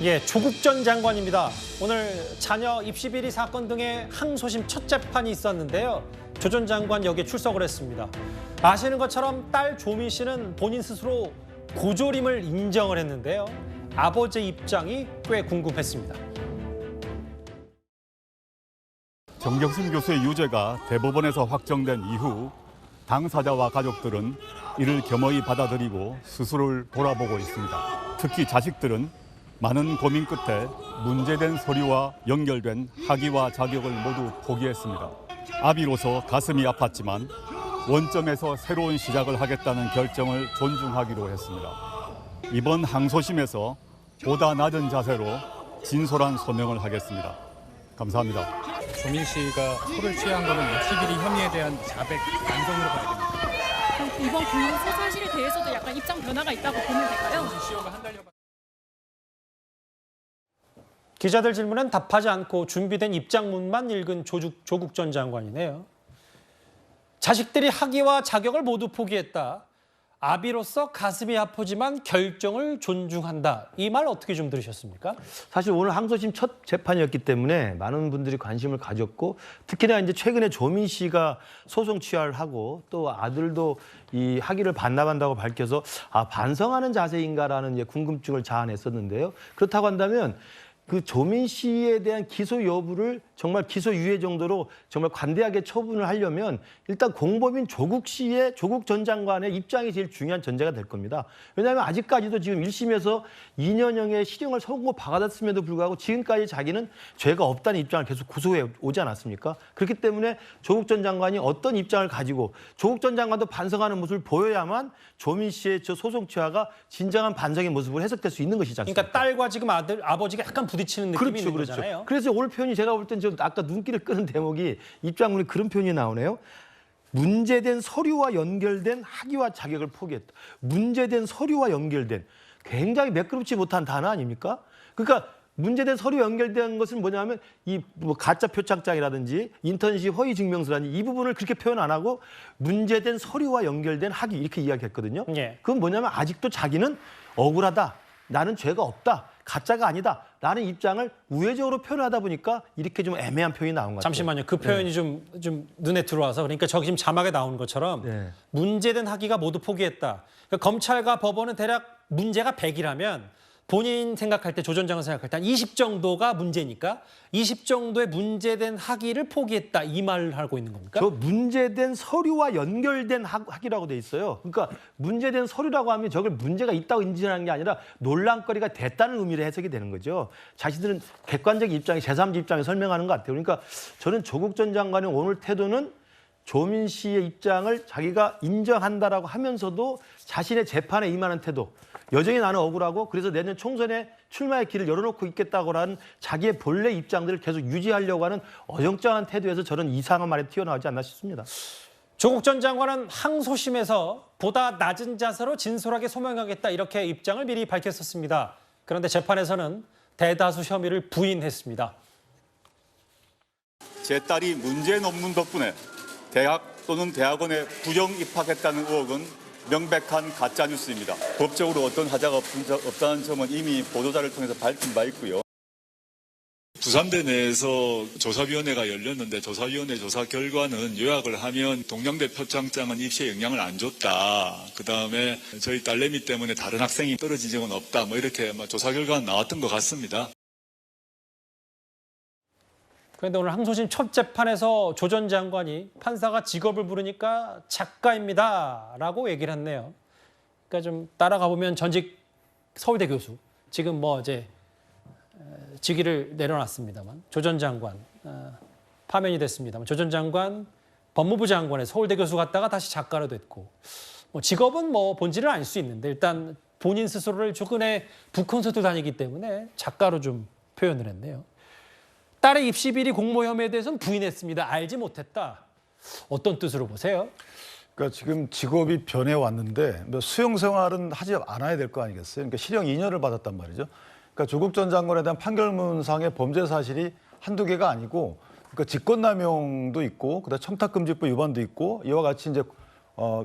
예, 조국 전 장관입니다. 오늘 자녀 입시 비리 사건 등의 항소심 첫 재판이 있었는데요. 조 전 장관 여기에 출석을 했습니다. 아시는 것처럼 딸 조민 씨는 본인 스스로 고조림을 인정을 했는데요. 아버지의 입장이 꽤 궁금했습니다. 정경심 교수의 유죄가 대법원에서 확정된 이후 당사자와 가족들은 이를 겸허히 받아들이고 스스로를 돌아보고 있습니다. 특히 자식들은 많은 고민 끝에 문제된 서류와 연결된 학위와 자격을 모두 포기했습니다. 아비로서 가슴이 아팠지만 원점에서 새로운 시작을 하겠다는 결정을 존중하기로 했습니다. 이번 항소심에서 보다 낮은 자세로 진솔한 소명을 하겠습니다. 감사합니다. 조민 씨가 술을 취한 것은 입시비리 혐의에 대한 자백 반성으로 봐야 됩니다. 그럼 이번 공소 사실에 대해서도 약간 입장 변화가 있다고 보면 될까요? 시효가 한 달여. 기자들 질문엔 답하지 않고 준비된 입장문만 읽은 조국 전 장관이네요. 자식들이 학위와 자격을 모두 포기했다. 아비로서 가슴이 아프지만 결정을 존중한다. 이 말 어떻게 좀 들으셨습니까? 사실 오늘 항소심 첫 재판이었기 때문에 많은 분들이 관심을 가졌고 특히나 이제 최근에 조민 씨가 소송 취하를 하고 또 아들도 이 학위를 반납한다고 밝혀서 반성하는 자세인가라는 이제 궁금증을 자아냈었는데요. 그렇다고 한다면 그 조민 씨에 대한 기소 여부를 정말 기소유예 정도로 정말 관대하게 처분을 하려면 일단 공범인 조국 전 장관의 입장이 제일 중요한 전제가 될 겁니다. 왜냐하면 아직까지도 지금 1심에서 2년형의 실형을 선고받았음에도 불구하고 지금까지 자기는 죄가 없다는 입장을 계속 고소해 오지 않았습니까? 그렇기 때문에 조국 전 장관이 어떤 입장을 가지고 조국 전 장관도 반성하는 모습을 보여야만 조민 씨의 저 소송 취하가 진정한 반성의 모습으로 해석될 수 있는 것이지 않습니까? 그러니까 딸과 지금 아버지가 약간 부딪히는 느낌이 있는 거잖아요. 그래서 오늘 표현이 제가 볼 땐 좀 아까 눈길을 끄는 대목이 입장문에 그런 표현이 나오네요. 문제된 서류와 연결된 학위와 자격을 포기했다. 문제된 서류와 연결된 굉장히 매끄럽지 못한 단어 아닙니까? 그러니까 문제된 서류 연결된 것은 뭐냐면 이 뭐 가짜 표창장이라든지 인턴십 허위 증명서라든지 이 부분을 그렇게 표현 안 하고 문제된 서류와 연결된 학위 이렇게 이야기했거든요. 예. 그건 뭐냐면 아직도 자기는 억울하다. 나는 죄가 없다. 가짜가 아니다. 라는 입장을 우회적으로 표현하다 보니까 이렇게 좀 애매한 표현이 나온 것 같아요. 잠시만요. 그 표현이 좀 눈에 들어와서 그러니까 저기 지금 자막에 나오는 것처럼 문제된 학위가 모두 포기했다. 그러니까 검찰과 법원은 대략 문제가 100이라면 본인 생각할 때 조 전 장관 생각할 때 한 20 정도가 문제니까 20 정도의 문제된 학위를 포기했다. 이 말을 하고 있는 겁니까? 저 문제된 서류와 연결된 학위라고 돼 있어요. 그러니까 문제된 서류라고 하면 저걸 문제가 있다고 인지하는 게 아니라 논란거리가 됐다는 의미로 해석이 되는 거죠. 자신들은 객관적 입장에 제3지 입장에 설명하는 것 같아요. 그러니까 저는 조국 전 장관의 오늘 태도는 조민 씨의 입장을 자기가 인정한다라고 하면서도 자신의 재판에 임하는 태도. 여전히 나는 억울하고 그래서 내년 총선에 출마의 길을 열어놓고 있겠다고라는 자기의 본래 입장들을 계속 유지하려고 하는 어정쩡한 태도에서 저는 이상한 말이 튀어나오지 않나 싶습니다. 조국 전 장관은 항소심에서 보다 낮은 자세로 진솔하게 소명하겠다 이렇게 입장을 미리 밝혔었습니다. 그런데 재판에서는 대다수 혐의를 부인했습니다. 제 딸이 문제 논문 덕분에 대학 또는 대학원에 부정 입학했다는 의혹은 명백한 가짜뉴스입니다. 법적으로 어떤 하자가 없다는 점은 이미 보도자를 통해서 밝힌 바 있고요. 부산대 내에서 조사위원회가 열렸는데 조사위원회 조사 결과는 요약을 하면 동양대 표창장은 입시에 영향을 안 줬다. 그다음에 저희 딸내미 때문에 다른 학생이 떨어진 적은 없다. 뭐 이렇게 조사 결과가 나왔던 것 같습니다. 그런데 오늘 항소심 첫 재판에서 조 전 장관이 판사가 직업을 부르니까 작가입니다라고 얘기를 했네요. 그러니까 좀 따라가 보면 전직 서울대 교수, 지금 뭐 이제 직위를 내려놨습니다만 조 전 장관 파면이 됐습니다만 조 전 장관 법무부 장관에 서울대 교수 갔다가 다시 작가로 됐고 뭐 직업은 뭐 본질을 알 수 있는데 일단 본인 스스로를 최근에 북콘서트 다니기 때문에 작가로 좀 표현을 했네요. 딸의 입시 비리 공모 혐의에 대해서는 부인했습니다. 알지 못했다. 어떤 뜻으로 보세요? 그러니까 지금 직업이 변해왔는데 수용 생활은 하지 않아야 될 거 아니겠어요? 그러니까 실형 2년을 받았단 말이죠. 그러니까 조국 전 장관에 대한 판결문상의 범죄 사실이 한두 개가 아니고 그러니까 직권남용도 있고 그다음에 청탁금지법 위반도 있고 이와 같이 이제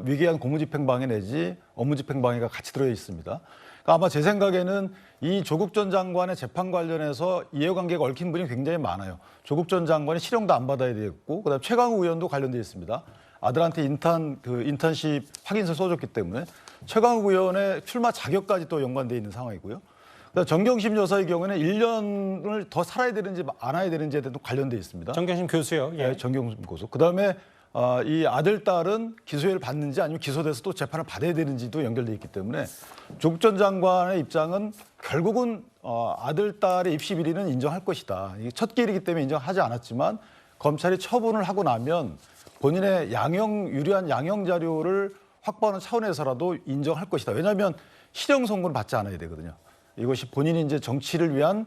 위계한 공무집행방해 내지 업무집행방해가 같이 들어 있습니다. 그러니까 아마 제 생각에는 이 조국 전 장관의 재판 관련해서 이해관계가 얽힌 분이 굉장히 많아요. 조국 전 장관이 실형도 안 받아야 되겠고, 그다음 최강욱 의원도 관련돼 있습니다. 아들한테 인턴십 확인서 써줬기 때문에 최강욱 의원의 출마 자격까지 또 연관돼 있는 상황이고요. 정경심 여사의 경우에는 1년을 더 살아야 되는지 안아야 되는지에 대해서 관련돼 있습니다. 정경심 교수요. 예. 네, 정경심 교수. 그다음에 이 아들, 딸은 기소유예를 받는지 아니면 기소돼서 또 재판을 받아야 되는지도 연결돼 있기 때문에 조국 전 장관의 입장은 결국은 아들, 딸의 입시 비리는 인정할 것이다. 이게 첫 길이기 때문에 인정하지 않았지만 검찰이 처분을 하고 나면 본인의 유리한 양형 자료를 확보하는 차원에서라도 인정할 것이다. 왜냐하면 실형 선고를 받지 않아야 되거든요. 이것이 본인이 이제 정치를 위한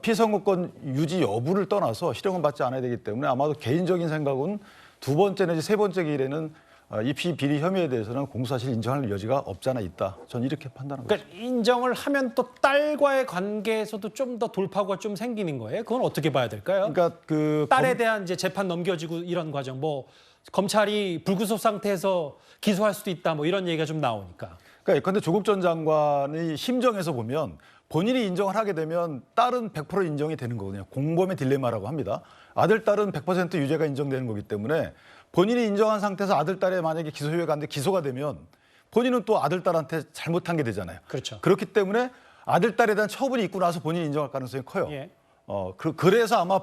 피선거권 유지 여부를 떠나서 실형은 받지 않아야 되기 때문에 아마도 개인적인 생각은 두 번째 내지 세 번째 길에는 입시 비리 혐의에 대해서는 공소사실 인정할 여지가 없지 않아 있다. 저는 이렇게 판단합니다. 그러니까 인정을 하면 또 딸과의 관계에서도 좀 더 돌파구가 좀 생기는 거예요. 그건 어떻게 봐야 될까요? 그러니까 딸에 대한 이제 재판 넘겨지고 이런 과정, 뭐 검찰이 불구속 상태에서 기소할 수도 있다, 뭐 이런 얘기가 좀 나오니까. 그런데 조국 전 장관의 심정에서 보면 본인이 인정을 하게 되면 딸은 100% 인정이 되는 거거든요. 공범의 딜레마라고 합니다. 아들, 딸은 100% 유죄가 인정되는 거기 때문에 본인이 인정한 상태에서 아들, 딸에 만약에 기소유예가 안 돼 기소가 되면 본인은 또 아들, 딸한테 잘못한 게 되잖아요. 그렇죠. 그렇기 때문에 아들, 딸에 대한 처분이 있고 나서 본인이 인정할 가능성이 커요. 예. 그래서 아마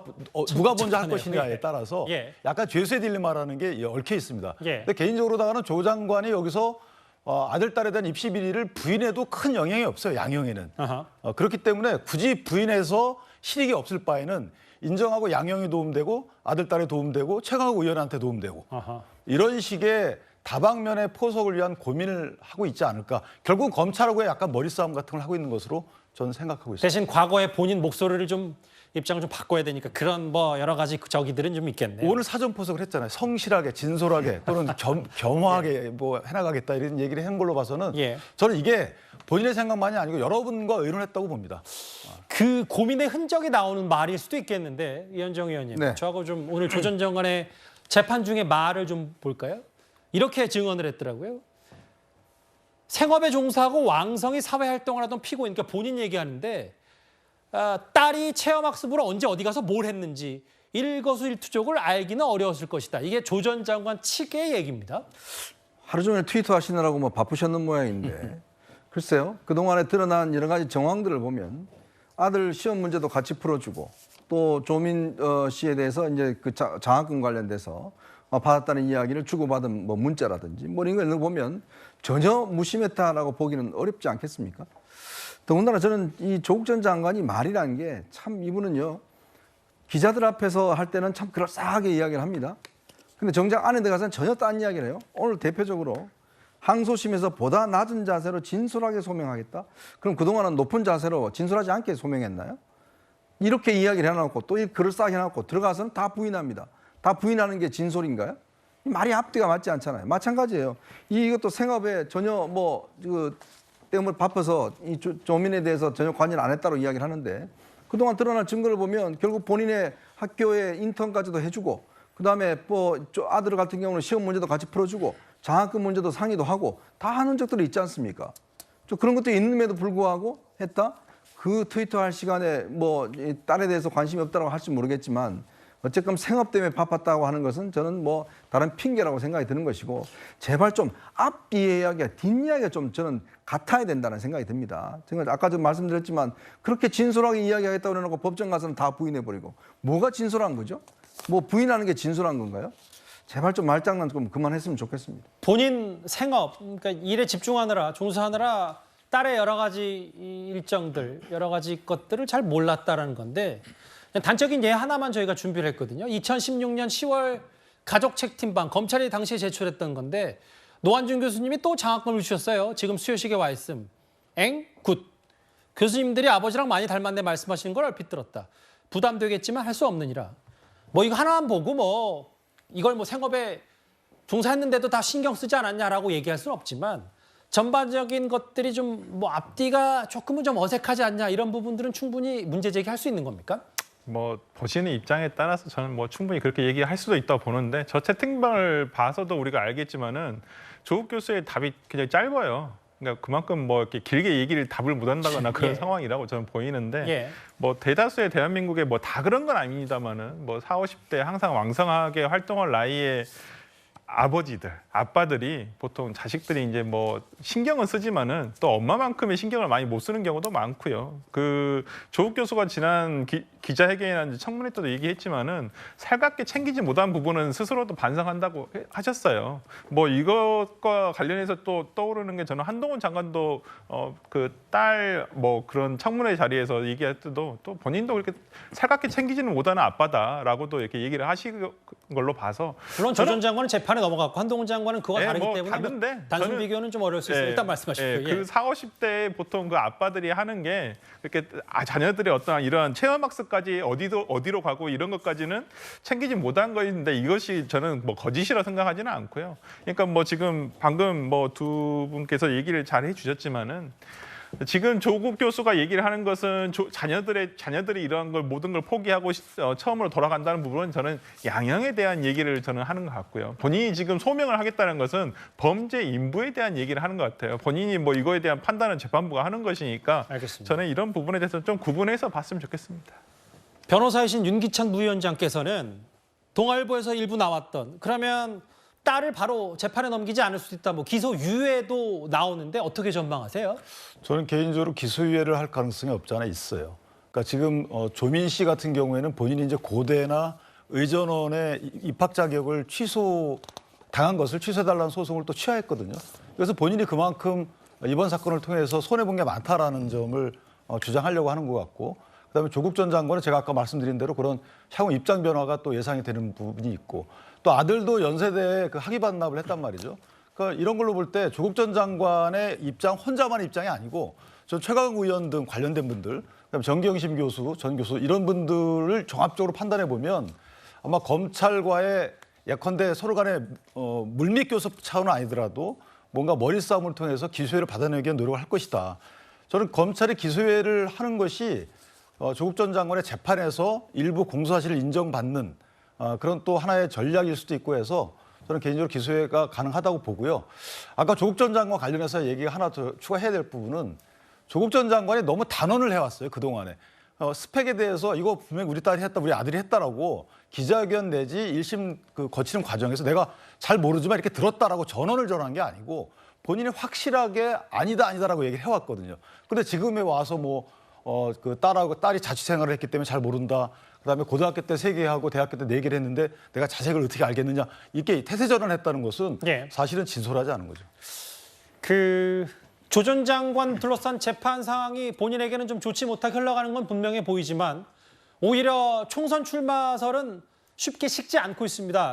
누가 먼저 할 착하네요. 것이냐에 예. 따라서 예. 약간 죄수의 딜레마라는 게 얽혀 있습니다. 예. 근데 개인적으로다가는 조 장관이 여기서 아들, 딸에 대한 입시 비리를 부인해도 큰 영향이 없어요. 양형에는. 아하. 그렇기 때문에 굳이 부인해서 실익이 없을 바에는 인정하고 양형이 도움되고 아들, 딸에 도움되고 최강욱 의원한테 도움되고 아하. 이런 식의 다방면의 포석을 위한 고민을 하고 있지 않을까. 결국 검찰하고의 약간 머리싸움 같은 걸 하고 있는 것으로 저는 생각하고 있습니다. 대신 과거에 본인 목소리를 좀 입장을 좀 바꿔야 되니까 그런 뭐 여러 가지 저기들은 좀 있겠네요. 오늘 사전 포석을 했잖아요. 성실하게, 진솔하게 또는 겸허하게 뭐 해나가겠다 이런 얘기를 한 걸로 봐서는 예. 저는 이게 본인의 생각만이 아니고 여러분과 의논했다고 봅니다. 그 고민의 흔적이 나오는 말일 수도 있겠는데 이현정 의원님, 네. 저하고 좀 오늘 조 전 장관의 재판 중에 말을 좀 볼까요? 이렇게 증언을 했더라고요. 생업에 종사하고 왕성히 사회활동을 하던 피고인, 그러니까 본인 얘기하는데 딸이 체험학습으로 언제 어디 가서 뭘 했는지 일거수일투족을 알기는 어려웠을 것이다. 이게 조 전 장관 측의 얘기입니다. 하루 종일 트위터 하시느라고 뭐 바쁘셨는 모양인데 글쎄요. 그동안에 드러난 여러 가지 정황들을 보면 아들 시험 문제도 같이 풀어주고 또 조민 씨에 대해서 이제 그 장학금 관련돼서 받았다는 이야기를 주고받은 뭐 문자라든지 뭐 이런 걸 보면 전혀 무심했다라고 보기는 어렵지 않겠습니까? 더군다나 저는 이 조국 전 장관이 말이라는 게 참 이분은요 기자들 앞에서 할 때는 참 그럴싸하게 이야기를 합니다. 근데 정작 안에 들어가서는 전혀 딴 이야기를 해요. 오늘 대표적으로 항소심에서 보다 낮은 자세로 진솔하게 소명하겠다. 그럼 그동안은 높은 자세로 진솔하지 않게 소명했나요? 이렇게 이야기를 해놓고 또 그럴싸하게 해놓고 들어가서는 다 부인합니다. 다 부인하는 게 진솔인가요? 이 말이 앞뒤가 맞지 않잖아요. 마찬가지예요. 이것도 생업에 전혀 때문에 바빠서 이 조민에 대해서 전혀 관여를 안 했다고 이야기를 하는데 그동안 드러난 증거를 보면 결국 본인의 학교에 인턴까지도 해주고 그다음에 뭐 아들 같은 경우는 시험 문제도 같이 풀어주고 장학금 문제도 상의도 하고 다 하는 적들이 있지 않습니까? 좀 그런 것도 있는데도 불구하고 했다? 그 트위터 할 시간에 뭐 딸에 대해서 관심이 없다고 할지 모르겠지만 어쨌건 생업 때문에 바빴다고 하는 것은 저는 뭐 다른 핑계라고 생각이 드는 것이고 제발 좀 앞 이야기가 뒷이야기가 좀 저는 같아야 된다는 생각이 듭니다. 제가 아까 좀 말씀드렸지만 그렇게 진솔하게 이야기하겠다고 해놓고 법정 가서는 다 부인해버리고 뭐가 진솔한 거죠? 뭐 부인하는 게 진솔한 건가요? 제발 좀 말장난 좀 그만했으면 좋겠습니다. 본인 생업, 그러니까 일에 집중하느라 종사하느라 딸의 여러 가지 일정들, 여러 가지 것들을 잘 몰랐다라는 건데 단적인 예 하나만 저희가 준비를 했거든요. 2016년 10월 가족책팀방 검찰이 당시에 제출했던 건데 노한준 교수님이 또 장학금을 주셨어요. 지금 수여식에 와 있음. 굿. 교수님들이 아버지랑 많이 닮았네 말씀하시는 걸 얼핏 들었다. 부담되겠지만 할 수 없느니라. 뭐 이거 하나만 보고 뭐 이걸 뭐 생업에 종사했는데도 다 신경 쓰지 않았냐라고 얘기할 수는 없지만 전반적인 것들이 좀 뭐 앞뒤가 조금은 좀 어색하지 않냐 이런 부분들은 충분히 문제 제기할 수 있는 겁니까? 뭐 보시는 입장에 따라서 저는 뭐 충분히 그렇게 얘기할 수도 있다고 보는데 저 채팅방을 봐서도 우리가 알겠지만은 조국 교수의 답이 굉장히 짧아요. 그러니까 그만큼 뭐 이렇게 길게 얘기를 답을 못한다거나 그런 예. 상황이라고 저는 보이는데 예. 뭐 대다수의 대한민국에 뭐 다 그런 건 아닙니다만은 뭐 40, 50대 항상 왕성하게 활동할 나이에 아버지들, 아빠들이 보통 자식들이 이제 뭐 신경은 쓰지만은 또 엄마만큼의 신경을 많이 못 쓰는 경우도 많고요. 그 조국 교수가 지난 기자회견이나 청문회 때도 얘기했지만은 살갑게 챙기지 못한 부분은 스스로도 반성한다고 하셨어요. 뭐 이것과 관련해서 또 떠오르는 게 저는 한동훈 장관도 그 딸 뭐 그런 청문회 자리에서 얘기할 때도 또 본인도 그렇게 살갑게 챙기지는 못하는 아빠다라고도 이렇게 얘기를 하신 걸로 봐서 물론 조 전 장관은 재판에 넘어갔고 한동훈 장관은 그와 예, 다르기 뭐 때문에 다른데 단순 저는- 비교는 좀 어려울 수 있어요. 일단 말씀하십시오. 그 40, 50대 보통 그 아빠들이 하는 게 이렇게 자녀들의 어떤 이런 체험학습까지 어디로 가고 이런 것까지는 챙기지 못한 거인데 이것이 저는 뭐 거짓이라 생각하지는 않고요. 그러니까 뭐 지금 방금 뭐 두 분께서 얘기를 잘 해주셨지만은 지금 조국 교수가 얘기를 하는 것은 자녀들이 이러한 걸 모든 걸 포기하고 처음으로 돌아간다는 부분은 저는 양형에 대한 얘기를 저는 하는 것 같고요. 본인이 지금 소명을 하겠다는 것은 범죄 인부에 대한 얘기를 하는 것 같아요. 본인이 뭐 이거에 대한 판단은 재판부가 하는 것이니까 알겠습니다. 저는 이런 부분에 대해서 좀 구분해서 봤으면 좋겠습니다. 변호사이신 윤기찬 부위원장께서는 동아일보에서 일부 나왔던 그러면 딸을 바로 재판에 넘기지 않을 수도 있다. 뭐 기소유예도 나오는데 어떻게 전망하세요? 저는 개인적으로 기소유예를 할 가능성이 없지 않아 있어요. 그러니까 지금 조민 씨 같은 경우에는 본인이 이제 고대나 의전원의 입학 자격을 당한 것을 취소해달라는 소송을 또 취하했거든요. 그래서 본인이 그만큼 이번 사건을 통해서 손해본 게 많다라는 점을 주장하려고 하는 것 같고, 그다음에 조국 전 장관은 제가 아까 말씀드린 대로 그런 향후 입장 변화가 또 예상이 되는 부분이 있고, 또 아들도 연세대에 그 학위 반납을 했단 말이죠. 그러니까 이런 걸로 볼 때 조국 전 장관의 입장 혼자만의 입장이 아니고 전 최강욱 의원 등 관련된 분들, 그다음에 정경심 교수, 전 교수 이런 분들을 종합적으로 판단해 보면 아마 검찰과의 예컨대 서로 간에 물밑 교섭 차원은 아니더라도 뭔가 머리 싸움을 통해서 기소유예를 받아내기 위한 노력을 할 것이다. 저는 검찰이 기소유예를 하는 것이 조국 전 장관의 재판에서 일부 공소사실을 인정받는 그런 또 하나의 전략일 수도 있고 해서 저는 개인적으로 기소유예가 가능하다고 보고요. 아까 조국 전 장관 관련해서 얘기가 하나 더 추가해야 될 부분은 조국 전 장관이 너무 단언을 해왔어요. 그동안에. 스펙에 대해서 이거 분명히 우리 딸이 했다, 우리 아들이 했다라고 기자회견 내지 1심 그 거치는 과정에서 내가 잘 모르지만 이렇게 들었다라고 전언을 전한 게 아니고 본인이 확실하게 아니다라고 얘기를 해왔거든요. 그런데 지금에 와서 그 딸이 자취생활을 했기 때문에 잘 모른다. 그다음에 고등학교 때 3개 하고 대학교 때 4개를 했는데 내가 자색을 어떻게 알겠느냐. 이렇게 태세전환했다는 것은 예. 사실은 진솔하지 않은 거죠. 조 전 장관 둘러싼 재판 상황이 본인에게는 좀 좋지 못하게 흘러가는 건 분명해 보이지만 오히려 총선 출마설은 쉽게 식지 않고 있습니다.